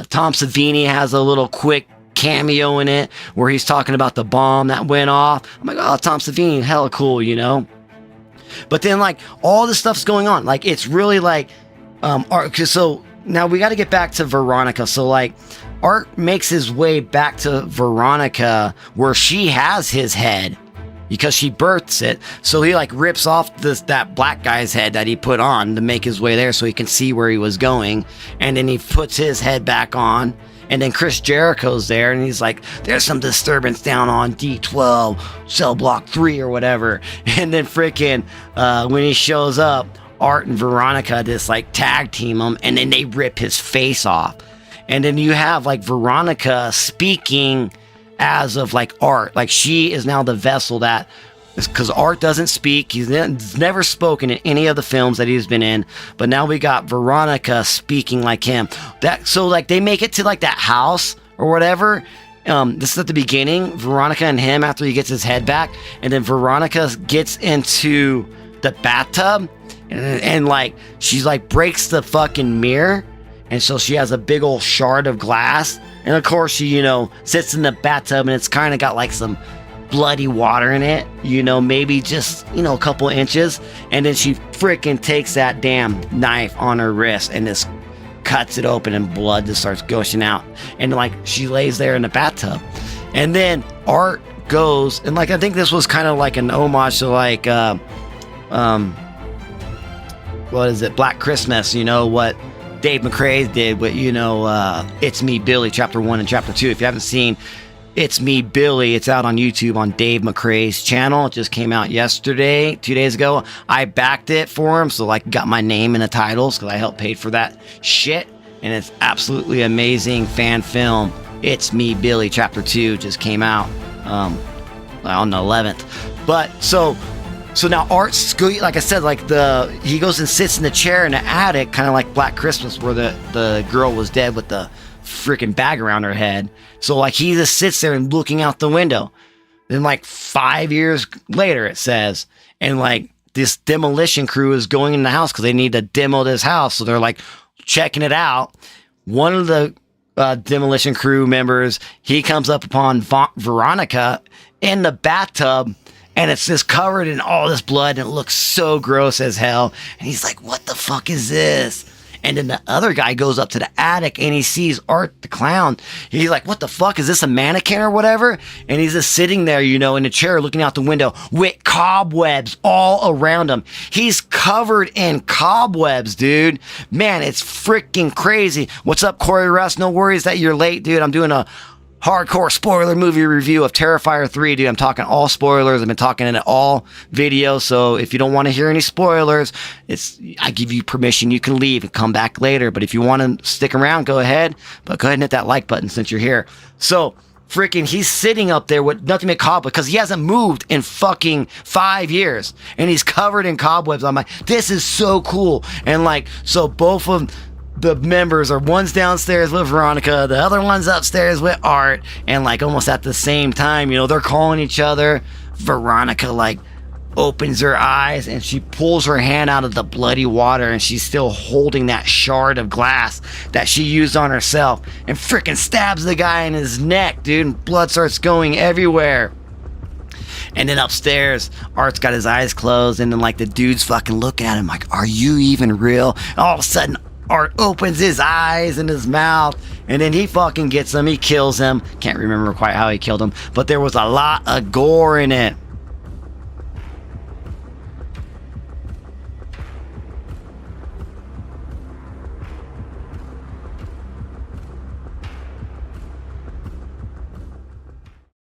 Tom Savini has a little quick cameo in it where he's talking about the bomb that went off. I'm like, oh, Tom Savini, hella cool, you know? But then, like, all this stuff's going on. Like, it's really like, so now we got to get back to Veronica. So, like, Art makes his way back to Veronica where she has his head because she births it. So he, like, rips off that black guy's head that he put on to make his way there so he can see where he was going. And then he puts his head back on. And then Chris Jericho's there, and he's like, there's some disturbance down on D12, cell block 3 or whatever. And then freaking, when he shows up, Art and Veronica just like tag team him, and then they rip his face off. And then you have like Veronica speaking as of like Art. Like she is now the vessel that, because Art doesn't speak. He's never spoken in any of the films that he's been in. But now we got Veronica speaking like him. So like they make it to like that house or whatever. This is at the beginning. Veronica and him after he gets his head back. And then Veronica gets into the bathtub. And like she's like breaks the fucking mirror. And so she has a big old shard of glass. And of course she, you know, sits in the bathtub and it's kind of got like some bloody water in it, you know, maybe just, you know, a couple inches, and then she freaking takes that damn knife on her wrist and just cuts it open and blood just starts gushing out, and like she lays there in the bathtub. And then Art goes, and like I think this was kind of like an homage to like what is it, Black Christmas, you know, what Dave McCrae did with, you know, It's Me Billy chapter 1 and chapter 2. If you haven't seen It's Me Billy, it's out on YouTube on Dave McCrae's channel. It just came out yesterday, 2 days ago. I backed it for him, so like got my name in the titles because I helped pay for that shit. And it's absolutely amazing fan film. It's Me Billy chapter 2 just came out on the 11th. But so now Art's, like I said, like he goes and sits in the chair in the attic, kind of like Black Christmas, where the girl was dead with the freaking bag around her head. So like he just sits there and looking out the window. Then like 5 years later it says, and like this demolition crew is going in the house because they need to demo this house. So they're like checking it out. One of the demolition crew members, he comes up upon Veronica in the bathtub, and it's just covered in all this blood, and it looks so gross as hell. And he's like, what the fuck is this? And then the other guy goes up to the attic and he sees Art the clown. He's like, what the fuck? Is this a mannequin or whatever? And he's just sitting there, you know, in a chair looking out the window with cobwebs all around him. He's covered in cobwebs, dude. Man, it's freaking crazy. What's up, Corey Russ? No worries that you're late, dude. I'm doing a hardcore spoiler movie review of Terrifier 3, dude. I'm talking all spoilers. I've been talking in all videos, so if you don't want to hear any spoilers, I give you permission. You can leave and come back later, but if you want to stick around, go ahead. But go ahead and hit that like button since you're here. So, freaking, he's sitting up there with nothing but cobwebs because he hasn't moved in fucking 5 years, and he's covered in cobwebs. I'm like, this is so cool. And like, so both of the members are, one's downstairs with Veronica, the other one's upstairs with Art, and like almost at the same time, you know, they're calling each other. Veronica like opens her eyes and she pulls her hand out of the bloody water, and she's still holding that shard of glass that she used on herself, and freaking stabs the guy in his neck, dude, and blood starts going everywhere. And then upstairs, Art's got his eyes closed, and then like the dude's fucking looking at him like, are you even real? All of a sudden Art opens his eyes and his mouth, and then he fucking gets him. He kills him. Can't remember quite how he killed him, but there was a lot of gore in it.